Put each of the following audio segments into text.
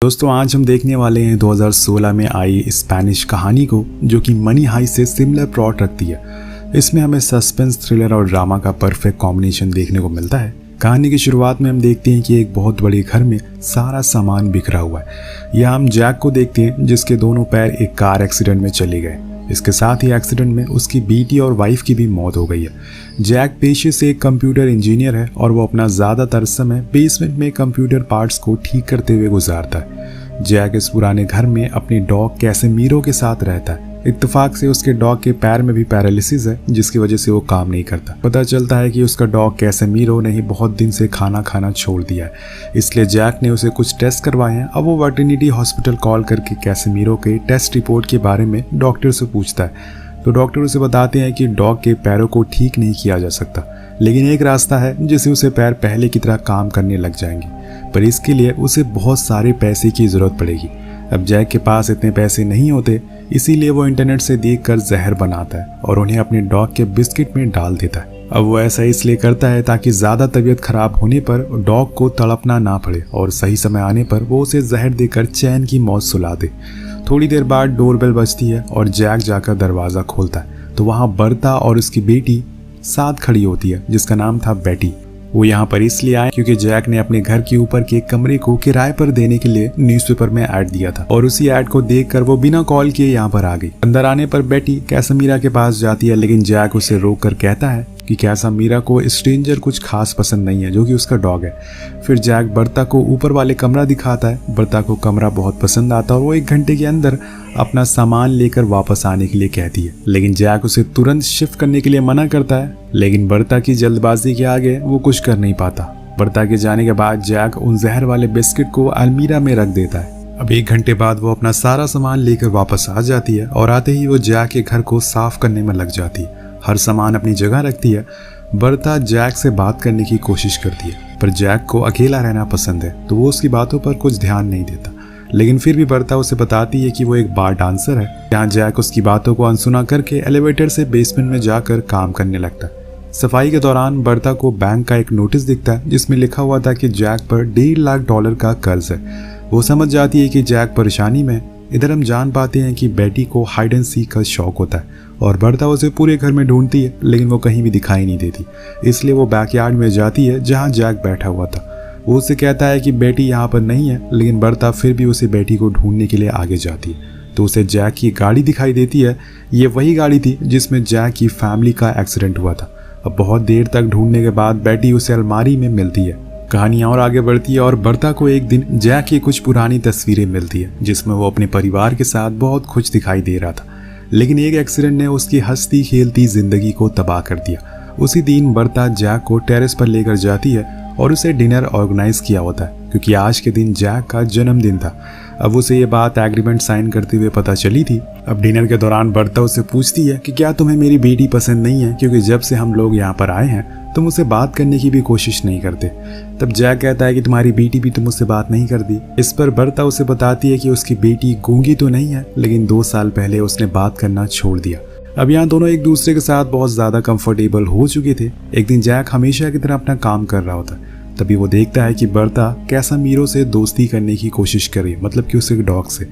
दोस्तों आज हम देखने वाले हैं 2016 में आई स्पेनिश कहानी को, जो कि मनी हाइस्ट से सिमिलर प्लॉट रखती है। इसमें हमें सस्पेंस, थ्रिलर और ड्रामा का परफेक्ट कॉम्बिनेशन देखने को मिलता है। कहानी की शुरुआत में हम देखते हैं कि एक बहुत बड़े घर में सारा सामान बिखरा हुआ है। यहाँ हम जैक को देखते हैं जिसके दोनों पैर एक कार एक्सीडेंट में चले गए। इसके साथ ही एक्सीडेंट में उसकी बेटी और वाइफ की भी मौत हो गई है। जैक पेशे से एक कंप्यूटर इंजीनियर है और वो अपना ज़्यादातर समय बेसमेंट में कंप्यूटर पार्ट्स को ठीक करते हुए गुजारता है। जैक इस पुराने घर में अपनी डॉग कैसेमीरो के साथ रहता है। इत्तेफाक से उसके डॉग के पैर में भी पैरालिसिस है, जिसकी वजह से वो काम नहीं करता। पता चलता है कि उसका डॉग कैसेमीरो ने ही बहुत दिन से खाना खाना छोड़ दिया है, इसलिए जैक ने उसे कुछ टेस्ट करवाए हैं। अब वो वेटरनिटी हॉस्पिटल कॉल करके कैसेमीरो के टेस्ट रिपोर्ट के बारे में डॉक्टर से पूछता है। तो डॉक्टर उसे बताते हैं कि डॉग के पैरों को ठीक नहीं किया जा सकता, लेकिन एक रास्ता है जिससे उसे पैर पहले की तरह काम करने लग जाएंगे, पर इसके लिए उसे बहुत सारे पैसे की ज़रूरत पड़ेगी। अब जैक के पास इतने पैसे नहीं होते, इसीलिए वो इंटरनेट से देखकर जहर बनाता है और उन्हें अपने डॉग के बिस्किट में डाल देता है। अब वो ऐसा इसलिए करता है ताकि ज़्यादा तबीयत खराब होने पर डॉग को तड़पना ना पड़े और सही समय आने पर वो उसे जहर देकर चैन की मौत सुला दे। थोड़ी देर बाद डोरबेल बजती है और जैक जाकर दरवाज़ा खोलता है तो वहाँ बर्ता और उसकी बेटी साथ खड़ी होती है, जिसका नाम था बेटी। वो यहाँ पर इसलिए आए क्योंकि जैक ने अपने घर के ऊपर के कमरे को किराए पर देने के लिए न्यूज़पेपर में ऐड दिया था और उसी ऐड को देखकर वो बिना कॉल किए यहाँ पर आ गई। अंदर आने पर बेटी कैसेमीरा के पास जाती है, लेकिन जैक उसे रोक कर कहता है कि कैसेमीरा को स्ट्रेंजर कुछ खास पसंद नहीं है, जो कि उसका डॉग है। फिर जैक बर्ता को ऊपर वाले कमरा दिखाता है। बर्ता को कमरा बहुत पसंद आता है और वो 1 घंटे के अंदर अपना सामान लेकर वापस आने के लिए कहती है, लेकिन जैक उसे तुरंत शिफ्ट करने के लिए मना करता है। लेकिन बर्ता की जल्दबाजी के आगे वो कुछ कर नहीं पाता। बर्ता के जाने के बाद जैक उन जहर वाले बिस्किट को अलमीरा में रख देता है। अब 1 घंटे बाद वो अपना सारा सामान लेकर वापस आ जाती है और आते ही वो जैक के घर को साफ करने में लग जाती है। हर सामान अपनी जगह रखती है। बर्ता जैक से बात करने की कोशिश करती है, पर जैक को अकेला रहना पसंद है, तो वो उसकी बातों पर कुछ ध्यान नहीं देता। लेकिन फिर भी बर्ता उसे बताती है कि वो एक बार डांसर है। यहाँ जैक उसकी बातों को अनसुना करके एलिवेटर से बेसमेंट में जाकर काम करने लगता है। सफाई के दौरान बर्ता को बैंक का एक नोटिस दिखता है जिसमें लिखा हुआ था कि जैक पर $1.5 लाख का कर्ज है। वो समझ जाती है कि जैक परेशानी में। इधर हम जान पाते हैं कि बेटी को हाइड एंड सीक का शौक होता है और बर्ता उसे पूरे घर में ढूंढती है, लेकिन वो कहीं भी दिखाई नहीं देती। इसलिए वो बैकयार्ड में जाती है जहाँ जैक बैठा हुआ था। वो उसे कहता है कि बेटी यहाँ पर नहीं है, लेकिन बर्ता फिर भी उसे बेटी को ढूंढने के लिए आगे जाती है। तो उसे जैक की गाड़ी दिखाई देती है। ये वही गाड़ी थी जिसमें जैक की फैमिली का एक्सीडेंट हुआ था। अब बहुत देर तक ढूंढने के बाद बेटी उसे अलमारी में मिलती है। कहानी और आगे बढ़ती है और बर्ता को एक दिन जैक की कुछ पुरानी तस्वीरें मिलती है जिसमें वो अपने परिवार के साथ बहुत खुश दिखाई दे रहा था, लेकिन एक एक्सीडेंट ने उसकी हंसती खेलती जिंदगी को तबाह कर दिया। उसी दिन बर्ता जैक को टेरेस पर लेकर जाती है और उसे डिनर ऑर्गेनाइज किया होता है क्योंकि आज के दिन जैक का जन्मदिन था। अब उसे ये बात एग्रीमेंट साइन करते हुए पता चली थी। अब डिनर के दौरान बर्ता उससे पूछती है कि क्या तुम्हें मेरी बेटी पसंद नहीं है, क्योंकि जब से हम लोग यहाँ पर आए हैं तुम उससे बात करने की भी कोशिश नहीं करते। तब जैक कहता है कि तुम्हारी बेटी भी तुम उससे बात नहीं करती। इस पर बर्ता उसे बताती है कि उसकी बेटी गूंगी तो नहीं है, लेकिन 2 साल पहले उसने बात करना छोड़ दिया। अब यहाँ दोनों एक दूसरे के साथ बहुत ज़्यादा कंफर्टेबल हो चुके थे। एक दिन जैक हमेशा की तरह अपना काम कर रहा होता है, तभी वो देखता है कि बर्ता कैसेमीरो से दोस्ती करने की कोशिश कर रही है, मतलब कि उसके डॉग से।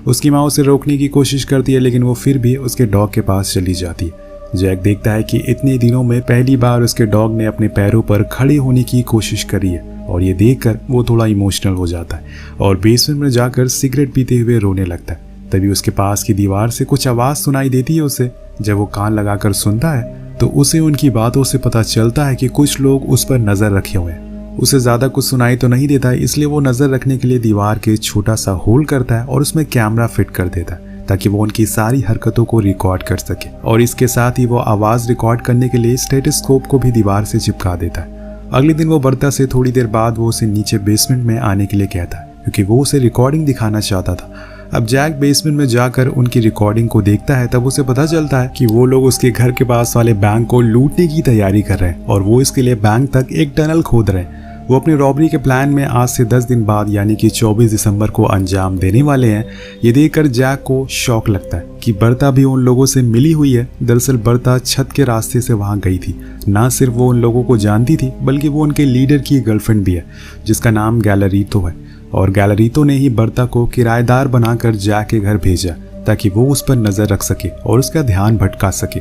उसकी माँ उसे रोकने की कोशिश करती है, लेकिन वो फिर भी उसके डॉग के पास चली जाती है। जैक देखता है कि इतने दिनों में पहली बार उसके डॉग ने अपने पैरों पर खड़े होने की कोशिश करी है और ये देखकर वो थोड़ा इमोशनल हो जाता है और बेसमेंट में जाकर सिगरेट पीते हुए रोने लगता है। तभी उसके पास की दीवार से कुछ आवाज़ सुनाई देती है उसे। जब वो कान लगाकर सुनता है तो उसे उनकी बातों से पता चलता है कि कुछ लोग उस पर नज़र रखे हुए हैं। उसे ज़्यादा कुछ सुनाई तो नहीं देता है, इसलिए वो नज़र रखने के लिए दीवार के छोटा सा होल करता है और उसमें कैमरा फिट कर देता है ताकि वो उनकी सारी हरकतों को रिकॉर्ड कर सके। और इसके साथ ही वो आवाज़ रिकॉर्ड करने के लिए स्टेथोस्कोप को भी दीवार से चिपका देता है। अगले दिन वो बर्ता से थोड़ी देर बाद वो उसे नीचे बेसमेंट में आने के लिए कहता है क्योंकि वो उसे रिकॉर्डिंग दिखाना चाहता था। अब जैक बेसमेंट में जाकर उनकी रिकॉर्डिंग को देखता है, तब उसे पता चलता है कि वो लोग उसके घर के पास वाले बैंक को लूटने की तैयारी कर रहे हैं और वो इसके लिए बैंक तक एक टनल खोद रहे हैं। वो अपने रॉबरी के प्लान में आज से 10 दिन बाद यानी कि 24 दिसंबर को अंजाम देने वाले हैं। ये देखकर जैक को शौक लगता है कि बर्ता भी उन लोगों से मिली हुई है। दरअसल बर्ता छत के रास्ते से वहां गई थी। ना सिर्फ वो उन लोगों को जानती थी, बल्कि वो उनके लीडर की गर्लफ्रेंड भी है जिसका नाम गैलरीतो है। और गैलरीतो ने ही बर्ता को किराएदार बनाकर जैक के घर भेजा ताकि वो उस पर नजर रख सके और उसका ध्यान भटका सके।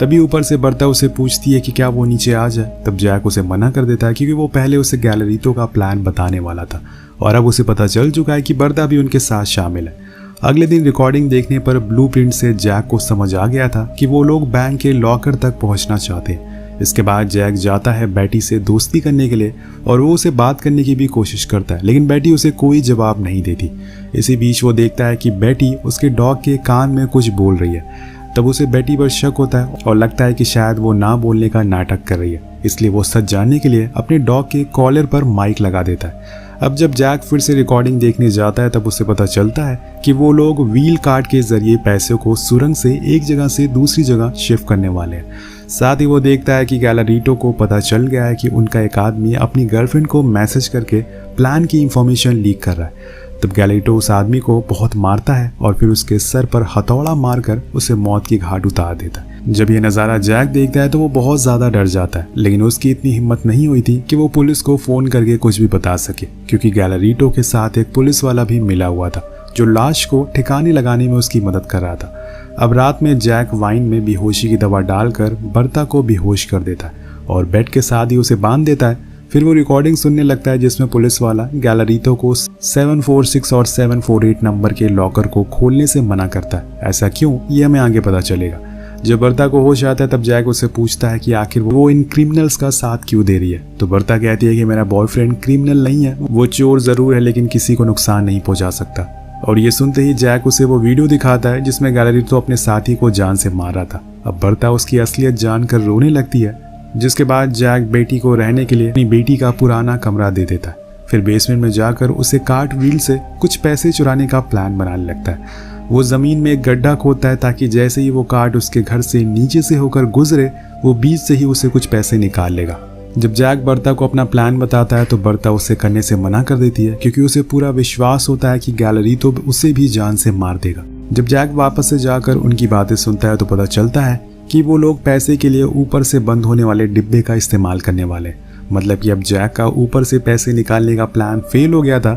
तभी ऊपर से बर्ता उसे पूछती है कि क्या वो नीचे आ जाए। तब जैक उसे मना कर देता है क्योंकि वो पहले उसे गैलरीतो का प्लान बताने वाला था और अब उसे पता चल चुका है कि बर्ता भी उनके साथ शामिल है। अगले दिन रिकॉर्डिंग देखने पर ब्लूप्रिंट से जैक को समझ आ गया था कि वो लोग बैंक के लॉकर तक पहुंचना चाहते हैं। इसके बाद जैक जाता है बेटी से दोस्ती करने के लिए और वो उसे बात करने की भी कोशिश करता है, लेकिन बेटी उसे कोई जवाब नहीं देती। इसी बीच वो देखता है कि बेटी उसके डॉग के कान में कुछ बोल रही है। तब उसे बेटी पर शक होता है और लगता है कि शायद वो ना बोलने का नाटक कर रही है, इसलिए वो सच जानने के लिए अपने डॉग के कॉलर पर माइक लगा देता है। अब जब जैक फिर से रिकॉर्डिंग देखने जाता है तब उसे पता चलता है कि वो लोग व्हील कार्ड के जरिए पैसे को सुरंग से एक जगह से दूसरी जगह शिफ्ट करने वाले हैं। साथ ही वो देखता है कि गैलरीटो को पता चल गया है कि उनका एक आदमी अपनी गर्लफ्रेंड को मैसेज करके प्लान की इंफॉर्मेशन लीक कर रहा है। तब गैलरीटो उस आदमी को बहुत मारता है और फिर उसके सर पर हथौड़ा मारकर उसे मौत की घाट उतार देता है। जब ये नज़ारा जैक देखता है तो वो बहुत ज़्यादा डर जाता है, लेकिन उसकी इतनी हिम्मत नहीं हुई थी कि वो पुलिस को फ़ोन करके कुछ भी बता सके, क्योंकि गैलरीटो के साथ एक पुलिस वाला भी मिला हुआ था जो लाश को ठिकाने लगाने में उसकी मदद कर रहा था। अब रात में जैक वाइन में बेहोशी की दवा डालकर बर्ता को बेहोश कर देता है और बेड के साथ ही उसे बांध देता है। फिर वो रिकॉर्डिंग सुनने लगता है जिसमें पुलिस वाला गैलरीतो को 746 और 748 नंबर के लॉकर को खोलने से मना करता है। ऐसा क्यों, ये हमें आगे पता चलेगा। जब बर्ता को होश आता है तब जैक उसे पूछता है कि आखिर वो इन क्रिमिनल्स का साथ क्यों दे रही है। तो बर्ता कहती है कि मेरा बॉयफ्रेंड क्रिमिनल नहीं है, वो चोर जरूर है लेकिन किसी को नुकसान नहीं पहुंचा सकता। और ये सुनते ही जैक उसे वो वीडियो दिखाता है जिसमें गैलरीतो अपने साथी को जान से मार रहा था। अब बर्ता उसकी असलियत जानकर रोने लगती है, जिसके बाद जैक बेटी को रहने के लिए अपनी बेटी का पुराना कमरा दे देता है। फिर बेसमेंट में जाकर उसे कार्ट व्हील से कुछ पैसे चुराने का प्लान बनाने लगता है। वो जमीन में एक गड्ढा खोदता है ताकि जैसे ही वो कार्ट उसके घर से नीचे से होकर गुजरे वो बीच से ही उसे कुछ पैसे निकाल लेगा। जब जैक बर्ता को अपना प्लान बताता है तो बर्ता उसे करने से मना कर देती है, क्योंकि उसे पूरा विश्वास होता है कि गैलरीतो उसे भी जान से मार देगा। जब जैक वापस से जाकर उनकी बातें सुनता है तो पता चलता है कि वो लोग पैसे के लिए ऊपर से बंद होने वाले डिब्बे का इस्तेमाल करने वाले। मतलब कि अब जैक का ऊपर से पैसे निकालने का प्लान फेल हो गया था।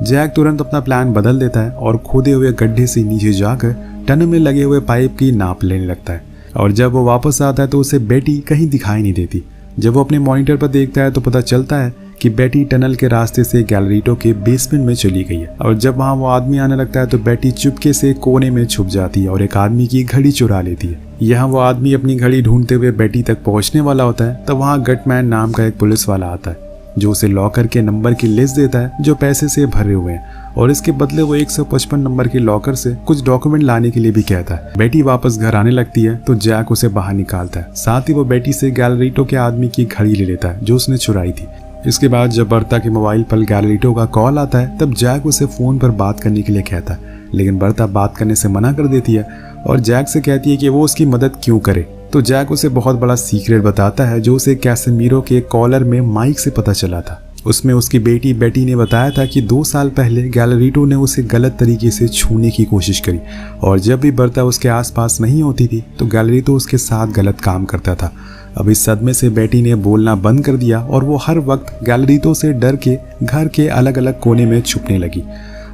जैक तुरंत अपना प्लान बदल देता है और खोदे हुए गड्ढे से नीचे जाकर टनल में लगे हुए पाइप की नाप लेने लगता है। और जब वो वापस आता है तो उसे बेटी कहीं दिखाई नहीं देती। जब वो अपने मॉनिटर पर देखता है तो पता चलता है कि बेटी टनल के रास्ते से गैलरीटो के बेसमेंट में चली गई है। और जब वहाँ वो आदमी आने लगता है तो बेटी चुपके से कोने में छुप जाती है और एक आदमी की घड़ी चुरा लेती है। यहाँ वो आदमी अपनी घड़ी ढूंढते हुए बेटी तक पहुँचने वाला होता है। तब वहाँ गटमैन नाम का एक पुलिस वाला आता है जो उसे लॉकर के नंबर की लिस्ट देता है जो पैसे से भरे हुए हैं, और इसके बदले वो 155 नंबर के लॉकर से कुछ डॉक्यूमेंट लाने के लिए भी कहता है। बेटी वापस घर आने लगती है तो जैक उसे बाहर निकालता है। साथ ही वो बेटी से गैलरीटो के आदमी की घड़ी ले लेता है जो उसने चुराई थी। इसके बाद जब बर्ता के मोबाइल पर गैलरीटो का कॉल आता है तब जैक उसे फोन पर बात करने के लिए कहता है, लेकिन बर्ता बात करने से मना कर देती है और जैक से कहती है कि वो उसकी मदद क्यों करे। तो जैक उसे बहुत बड़ा सीक्रेट बताता है जो उसे कैसेमीरो के कॉलर में माइक से पता चला था। उसमें उसकी बेटी बेटी ने बताया था कि 2 साल पहले गैलरीटो ने उसे गलत तरीके से छूने की कोशिश करी, और जब भी बर्ता उसके आसपास नहीं होती थी तो गैलरीटो उसके साथ गलत काम करता था। अब इस सदमे से बेटी ने बोलना बंद कर दिया और वो हर वक्त गैलरीटो से डर के घर के अलग अलग कोने में छुपने लगी।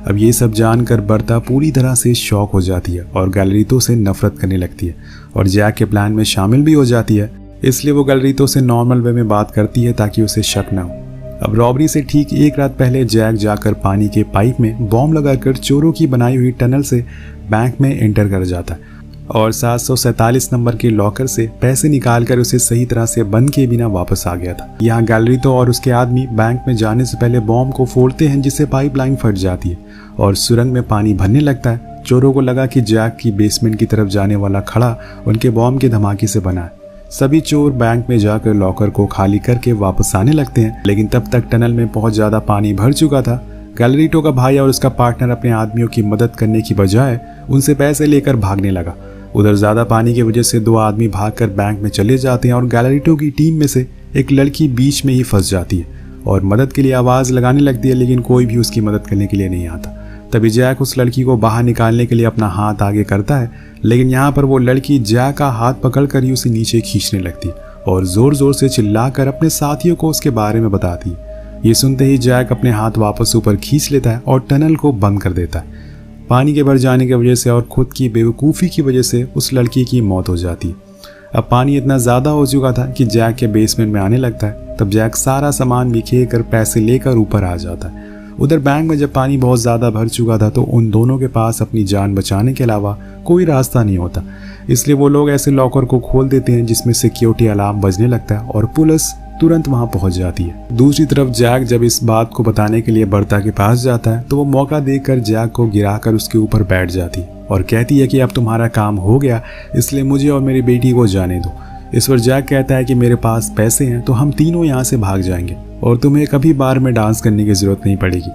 अब ये सब जानकर बर्ता पूरी तरह से शॉक हो जाती है और गैलरीटो से नफरत करने लगती है और जैक के प्लान में शामिल भी हो जाती है। इसलिए वो गैलरीटो से नॉर्मल वे में बात करती है ताकि उसे शक न हो। अब रॉबरी से ठीक एक रात पहले जैक जाकर पानी के पाइप में बॉम्ब लगाकर चोरों की बनाई हुई टनल से बैंक में एंटर कर जाता है और 747 नंबर के लॉकर से पैसे निकालकर उसे सही तरह से बंद किए बिना वापस आ गया था। यहाँ गैलरीटो और उसके आदमी बैंक में जाने से पहले बॉम्ब को फोड़ते हैं जिससे पाइपलाइन फट जाती है और सुरंग में पानी भरने लगता है। चोरों को लगा कि जैक की बेसमेंट की तरफ जाने वाला खड़ा उनके बॉम्ब के धमाके से बना है। सभी चोर बैंक में जाकर लॉकर को खाली करके वापस आने लगते हैं, लेकिन तब तक टनल में बहुत ज्यादा पानी भर चुका था। गैलरीटो का भाई और उसका पार्टनर अपने आदमियों की मदद करने की बजाय उनसे पैसे लेकर भागने लगा। उधर ज्यादा पानी की वजह से 2 आदमी भागकर बैंक में चले जाते हैं और गैलरीटो की टीम में से एक लड़की बीच में ही फंस जाती है और मदद के लिए आवाज लगाने लगती है, लेकिन कोई भी उसकी मदद करने के लिए नहीं आता। तभी जैक उस लड़की को बाहर निकालने के लिए अपना हाथ आगे करता है, लेकिन यहाँ पर वो लड़की जैक का हाथ पकड़कर ही उसे नीचे खींचने लगती है और जोर जोर से चिल्लाकर अपने साथियों को उसके बारे में बताती है। ये सुनते ही जैक अपने हाथ वापस ऊपर खींच लेता है और टनल को बंद कर देता है। पानी के भर जाने की वजह से और खुद की बेवकूफ़ी की वजह से उस लड़की की मौत हो जाती है। अब पानी इतना ज़्यादा हो चुका था कि जैक के बेसमेंट में आने लगता है। तब जैक सारा सामान बिखेर कर पैसे लेकर ऊपर आ जाता है। उधर बैंक में जब पानी बहुत ज़्यादा भर चुका था तो उन दोनों के पास अपनी जान बचाने के अलावा कोई रास्ता नहीं होता, इसलिए वो लोग ऐसे लॉकर को खोल देते हैं जिसमें सिक्योरिटी अलार्म बजने लगता है और पुलिस तुरंत वहां पहुंच जाती है। दूसरी तरफ जैक जब इस बात को बताने के लिए बर्ता के पास जाता है तो वो मौका देखकर जैक को गिराकर उसके ऊपर बैठ जाती है और कहती है कि अब तुम्हारा काम हो गया, इसलिए मुझे और मेरी बेटी को जाने दो। इस पर जैक कहता है कि मेरे पास पैसे हैं तो हम तीनों यहाँ से भाग जाएंगे और तुम्हें कभी बार में डांस करने की जरूरत नहीं पड़ेगी।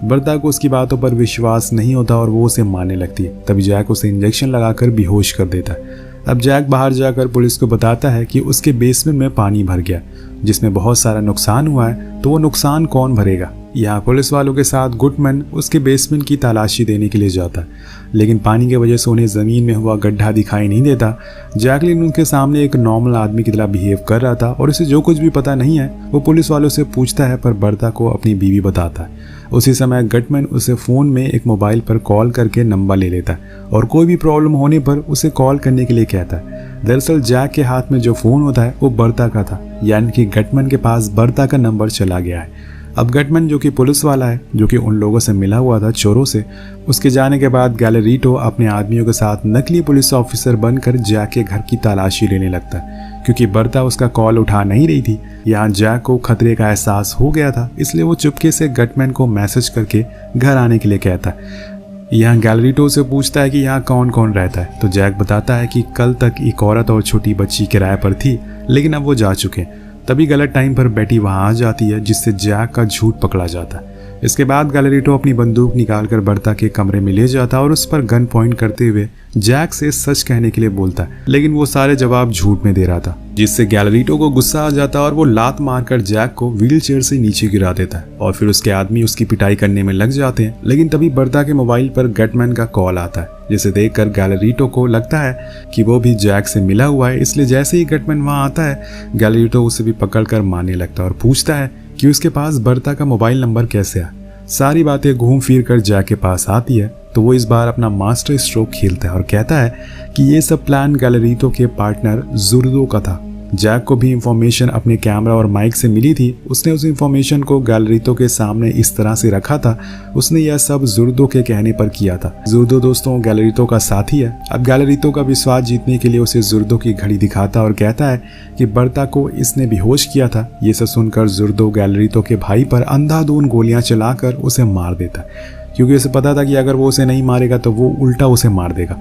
बर्ता को उसकी बातों पर विश्वास नहीं होता और वो उसे मारने लगती है। तभी जैक उसे इंजेक्शन लगाकर बेहोश कर देता है। अब जैक बाहर जाकर पुलिस को बताता है कि उसके बेसमेंट में पानी भर गया जिसमें बहुत सारा नुकसान हुआ है, तो वो नुकसान कौन भरेगा। यहाँ पुलिस वालों के साथ गुडमैन उसके बेसमेंट की तलाशी देने के लिए जाता है, लेकिन पानी की वजह से उन्हें ज़मीन में हुआ गड्ढा दिखाई नहीं देता। जैकलिन उनके सामने एक नॉर्मल आदमी की तरह बिहेव कर रहा था और उसे जो कुछ भी पता नहीं है वो पुलिस वालों से पूछता है, पर बर्ता को अपनी बीवी बताता है। उसी समय गटमैन उसे फ़ोन में एक मोबाइल पर कॉल करके नंबर ले लेता है और कोई भी प्रॉब्लम होने पर उसे कॉल करने के लिए कहता है। दरअसल जैक के हाथ में जो फ़ोन होता है वो बर्ता का था, यानी कि गटमैन के पास बर्ता का नंबर चला गया है। अब गटमैन जो कि पुलिस वाला है, जो कि उन लोगों से मिला हुआ था चोरों से, उसके जाने के बाद गैलरीटो अपने आदमियों के साथ नकली पुलिस ऑफिसर बनकर जैक के घर की तलाशी लेने लगता है। क्योंकि बर्ता उसका कॉल उठा नहीं रही थी, यहाँ जैक को खतरे का एहसास हो गया था, इसलिए वो चुपके से गटमैन को मैसेज करके घर आने के लिए कहता है। यहाँ गैलरीटो से पूछता है कि यहाँ कौन कौन रहता है, तो जैक बताता है कि कल तक एक औरत और छोटी बच्ची किराए पर थी, लेकिन अब वो जा चुके हैं। तभी गलत टाइम पर बेटी वहाँ आ जाती है, जिससे जैक का झूठ पकड़ा जाता है। इसके बाद गैलरीटो अपनी बंदूक निकालकर बर्ता के कमरे में ले जाता है और उस पर गन पॉइंट करते हुए जैक से सच कहने के लिए बोलता है, लेकिन वो सारे जवाब झूठ में दे रहा था, जिससे गैलरीटो को गुस्सा आ जाता है और वो लात मारकर जैक को व्हीलचेयर से नीचे गिरा देता है और फिर उसके आदमी उसकी पिटाई करने में लग जाते हैं। लेकिन तभी बर्ता के मोबाइल पर गटमैन का कॉल आता है, जिसे देखकर गैलरीटो को लगता है कि वो भी जैक से मिला हुआ है, इसलिए जैसे ही गटमैन वहाँ आता है गैलरीटो उसे भी पकड़कर मारने लगता है और पूछता है कि उसके पास बर्ता का मोबाइल नंबर कैसे आया। सारी बातें घूम फिर कर जैक के पास आती है, तो वो इस बार अपना मास्टर स्ट्रोक खेलता है और कहता है कि ये सब प्लान गैलरीटो के पार्टनर जुर्दो का था। जैक को भी इंफॉर्मेशन अपने कैमरा और माइक से मिली थी। उसने उस इंफॉर्मेशन को गैलरीटो के सामने इस तरह से रखा था, उसने यह सब जुर्दो के कहने पर किया था। जुर्दो दोस्तों गैलरीटो का साथी है। अब गैलरीटो का विश्वास जीतने के लिए उसे जुर्दो की घड़ी दिखाता और कहता है कि बर्ता को इसने बेहोश किया था। ये सब सुनकर जुर्दो गैलरीटो के भाई पर अंधाधुंध गोलियां चलाकर उसे मार देता है, क्योंकि उसे पता था कि अगर वो उसे नहीं मारेगा तो वो उल्टा उसे मार देगा।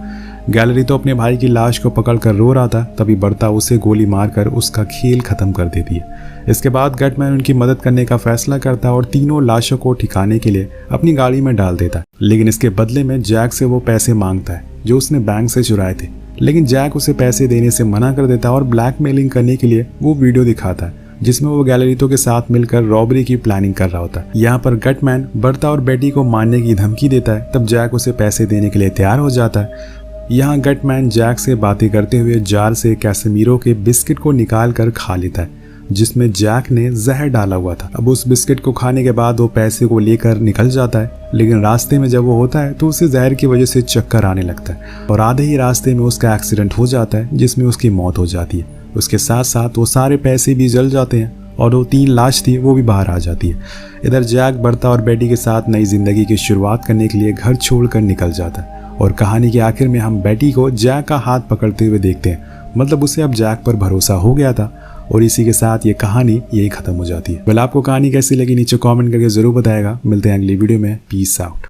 गैलरीटो अपने भाई की लाश को पकड़कर रो रहा था, तभी बर्ता उसे गोली मारकर उसका खेल खत्म कर देती है। इसके बाद गटमैन उनकी मदद करने का फैसला करता है और तीनों लाशों को ठिकाने के लिए अपनी गाड़ी में डाल देता है, लेकिन इसके बदले में जैक से वो पैसे मांगता है जो उसने बैंक से चुराए थे। लेकिन जैक उसे पैसे देने से मना कर देता है और ब्लैकमेलिंग करने के लिए वो वीडियो दिखाता है जिसमें वो गैलरीटो के साथ मिलकर रॉबरी की प्लानिंग कर रहा होता है। यहाँ पर गटमैन बर्ता और बेटी को मारने की धमकी देता है, तब जैक उसे पैसे देने के लिए तैयार हो जाता है। यहाँ गटमैन जैक से बातें करते हुए जार से कैसेमीरो के बिस्किट को निकाल कर खा लेता है, जिसमें जैक ने जहर डाला हुआ था। अब उस बिस्किट को खाने के बाद वो पैसे को लेकर निकल जाता है, लेकिन रास्ते में जब वो होता है तो उसे जहर की वजह से चक्कर आने लगता है और आधे ही रास्ते में उसका एक्सीडेंट हो जाता है, जिसमें उसकी मौत हो जाती है। उसके साथ साथ वो सारे पैसे भी जल जाते हैं और वो 3 लाश थी वो भी बाहर आ जाती है। इधर जैक बर्ता और बेटी के साथ नई जिंदगी की शुरुआत करने के लिए घर छोड़कर निकल जाता है और कहानी के आखिर में हम बेटी को जैक का हाथ पकड़ते हुए देखते हैं। मतलब उसे अब जैक पर भरोसा हो गया था और इसी के साथ ये कहानी यही खत्म हो जाती है। वेल, आपको कहानी कैसी लगी नीचे कमेंट करके जरूर बताएगा। मिलते हैं अगली वीडियो में। Peace out.